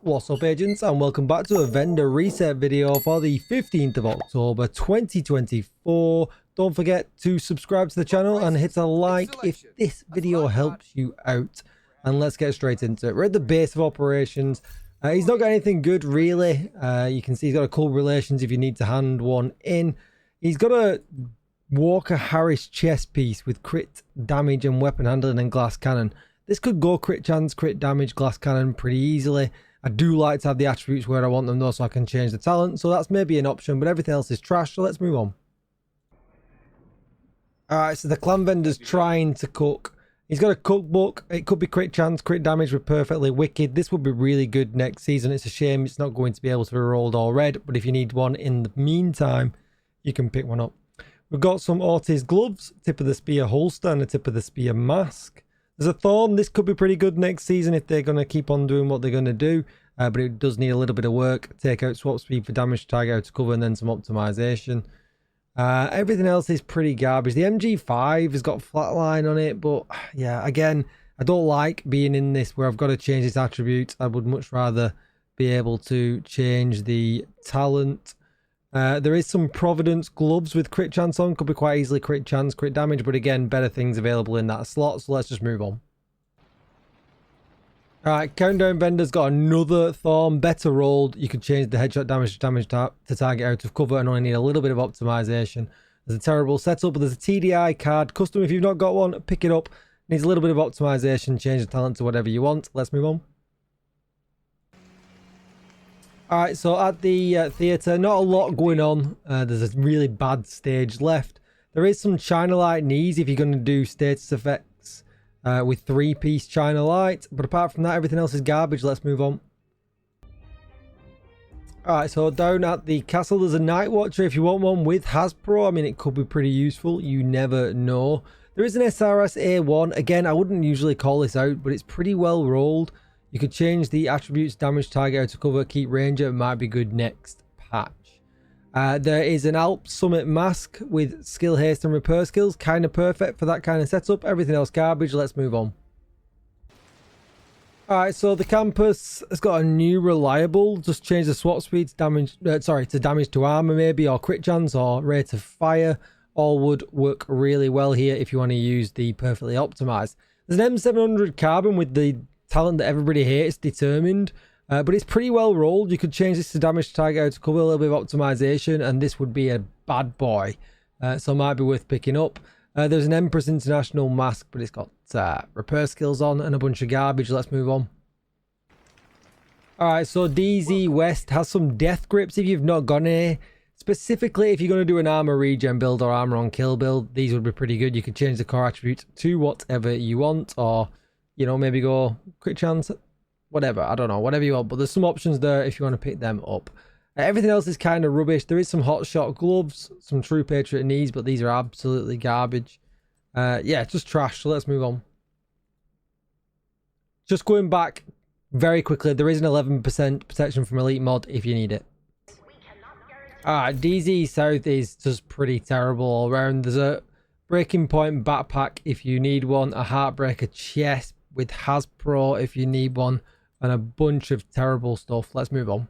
What's up, agents, and welcome back to a vendor reset video for the 15th of October 2024. Don't forget to subscribe to the channel and hit a like if this video helps you out, and let's get straight into it. We're at the base of operations. He's not got anything good really. You can see he's got a cool relations if you need to hand one in. He's got a Walker Harris chest piece with crit damage and weapon handling and glass cannon. This could go crit chance, crit damage, glass cannon pretty easily. I do like to have the attributes where I want them though, so I can change the talent. So that's maybe an option, but everything else is trash. So let's move on. Alright, so the clan vendor's trying to cook. He's got a cookbook. It could be crit chance, crit damage with perfectly wicked. This would be really good next season. It's a shame it's not going to be able to be rolled all red, but if you need one in the meantime, you can pick one up. We've got some Ortiz gloves, tip of the spear holster, and a tip of the spear mask. There's a Thorn. This could be pretty good next season if they're going to keep on doing what they're going to do. But it does need a little bit of work. Take out swap speed for damage, target out to cover, and then some optimization. Everything else is pretty garbage. The MG5 has got flatline on it. But yeah, again, I don't like being in this where I've got to change its attributes. I would much rather be able to change the talent. There is some Providence gloves with crit chance on. Could be quite easily crit chance, crit damage, but again, better things available in that slot, so let's just move on. Alright, Countdown Vendor's got another Thorn, better rolled. You could change the headshot damage to target out of cover and only need a little bit of optimization. There's a terrible setup, but there's a TDI card. Custom, if you've not got one, pick it up. Needs a little bit of optimization, change the talent to whatever you want. Let's move on. Alright, so at the theatre, not a lot going on. There's a really bad stage left. There is some China Light knees if you're going to do status effects with 3-piece China Light. But apart from that, everything else is garbage. Let's move on. Alright, so down at the castle, there's a Night Watcher. If you want one with Hasbro, I mean, it could be pretty useful. You never know. There is an SRS A1. Again, I wouldn't usually call this out, but it's pretty well rolled. You could change the attributes, damage, target out to cover, keep ranger. It might be good next patch. There is an Alp Summit mask with skill haste and repair skills. Kind of perfect for that kind of setup. Everything else garbage. Let's move on. Alright, so the campus has got a new reliable. Just change the swap speed to damage, to damage to armor maybe, or crit chance, or rate of fire. All would work really well here if you want to use the perfectly optimized. There's an M700 carbon with the talent that everybody hates, determined, but it's pretty well rolled. You could change this to damage target out to cover, a little bit of optimization, and this would be a bad boy, so it might be worth picking up. There's an Empress International mask, but it's got repair skills on and a bunch of garbage. Let's move on. Alright, so DZ West has some death grips if you've not got any. Specifically, if you're going to do an armor regen build or armor on kill build, these would be pretty good. You could change the core attributes to whatever you want, or you know, maybe go crit chance, whatever. I don't know, whatever you want. But there's some options there if you want to pick them up. Everything else is kind of rubbish. There is some hot shot gloves, some True Patriot knees, but these are absolutely garbage. Yeah, just trash. So let's move on. Just going back very quickly, there is an 11% protection from elite mod if you need it. Alright, DZ South is just pretty terrible all around. There's a Breaking Point backpack if you need one, a Heartbreaker chest with Hasbro if you need one, and a bunch of terrible stuff. Let's move on.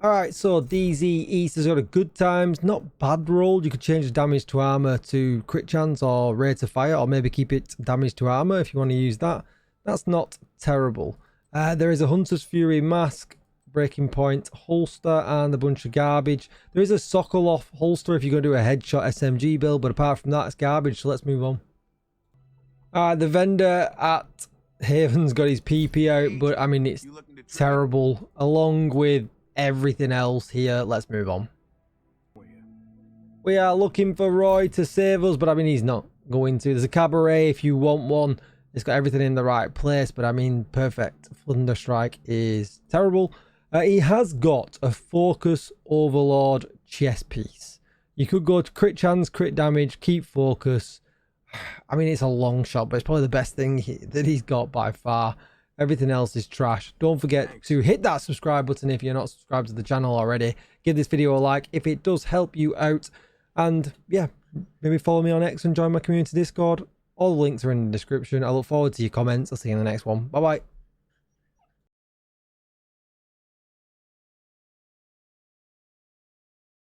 Alright, so DZ East has got a good times, not bad roll. You could change the damage to armor to crit chance or rate of fire, or maybe keep it damage to armor if you want to use that. That's not terrible. There is a Hunter's Fury mask, Breaking Point holster, and a bunch of garbage. There is a Sokolov holster if you're going to do a headshot SMG build, but apart from that, it's garbage. So let's move on. The vendor at Haven's got his PP out, but I mean, it's terrible along with everything else here. Let's move on. We are looking for Roy to save us, but I mean, he's not going to. There's a Cabaret if you want one. It's got everything in the right place, but I mean, perfect. Thunderstrike is terrible. He has got a Focus Overlord chest piece. You could go to crit chance, crit damage, keep focus. I mean, it's a long shot, but it's probably the best thing that he's got by far. Everything else is trash. Don't forget to hit that subscribe button if you're not subscribed to the channel already. Give this video a like if it does help you out. And yeah, maybe follow me on X and join my community Discord. All the links are in the description. I look forward to your comments. I'll see you in the next one. Bye bye.